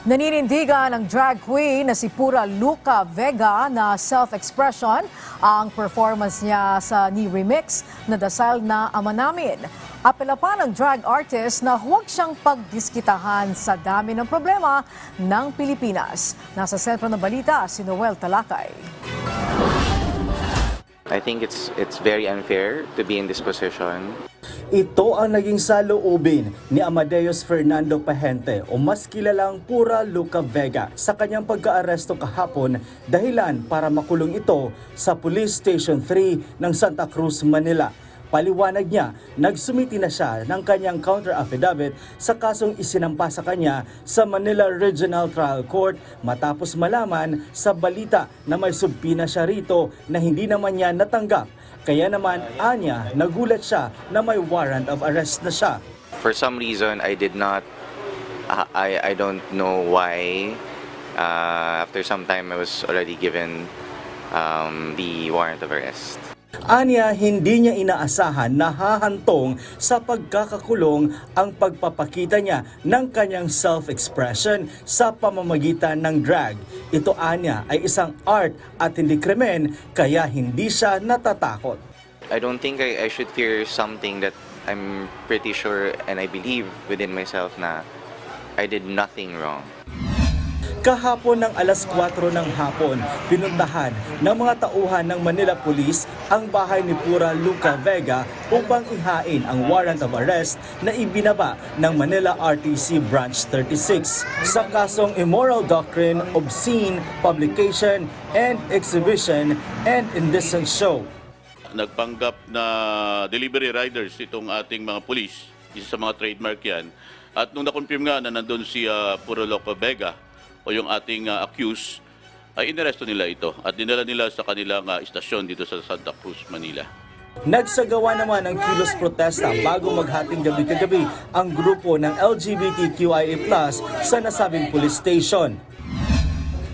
Naninindigan ng drag queen na si Pura Luca Vega na self-expression ang performance niya sa ni remix na Dasal na Ama Namin. Apela pa ng drag artist na huwag siyang pagdiskitahan sa dami ng problema ng Pilipinas. Nasa sentro ng balita si Noel Talakay. I think it's very unfair to be in this position. Ito ang naging saloobin ni Amadeus Fernando Pahente o mas kilalang Pura Luca Vega sa kanyang pagka-aresto kahapon dahilan para makulong ito sa Police Station 3 ng Santa Cruz, Manila. Paliwanag niya, nagsumiti na siya ng kanyang counter-affidavit sa kasong isinampa sa kanya sa Manila Regional Trial Court matapos malaman sa balita na may subpina siya rito na hindi naman niya natanggap. Kaya naman, anya, nagulat siya na may warrant of arrest na siya. For some reason, I did not, I don't know why. After some time, I was already given the warrant of arrest. Anya, hindi niya inaasahan na hahantong sa pagkakakulong ang pagpapakita niya ng kanyang self-expression sa pamamagitan ng drag. Ito, anya, ay isang art at hindi krimen, kaya hindi siya natatakot. I don't think I should fear something that I'm pretty sure and I believe within myself na I did nothing wrong. Kahapon ng alas 4 ng hapon, pinuntahan ng mga tauhan ng Manila Police ang bahay ni Pura Luca Vega upang ihain ang warrant of arrest na ibinaba ng Manila RTC Branch 36 sa kasong immoral doctrine, obscene publication and exhibition and indecent show. Nagpanggap na delivery riders itong ating mga pulis, isa sa mga trademark yan. At nung na-confirm nga na nandun si Pura Luca Vega, o yung ating accused, ay inaresto nila ito at dinala nila sa kanilang istasyon dito sa Santa Cruz, Manila. Nagsagawa naman ng kilos protesta bago maghating gabi-kagabi ang grupo ng LGBTQIA+ sa nasabing police station.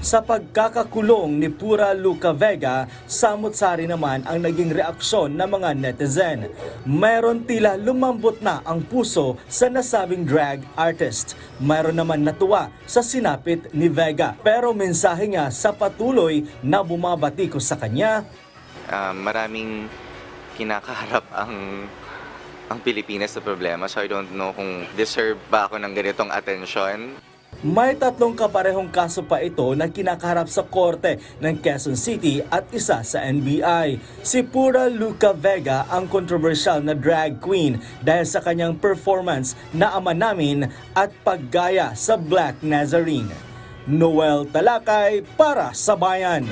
Sa pagkakakulong ni Pura Luca Vega, samot-sari naman ang naging reaksyon ng mga netizen. Mayroon tila lumambot na ang puso sa nasabing drag artist. Mayroon naman natuwa sa sinapit ni Vega. Pero mensahe niya sa patuloy na bumabatiko sa kanya. Maraming kinakaharap ang Pilipinas sa problema, so I don't know kung deserve ba ako ng ganitong atensyon. May 3 kaparehong kaso pa ito na kinakaharap sa korte ng Quezon City at isa sa NBI. Si Pura Luca Vega ang kontrobersyal na drag queen dahil sa kanyang performance na Ama Namin at paggaya sa Black Nazarene. Noel Talakay para sa Bayan.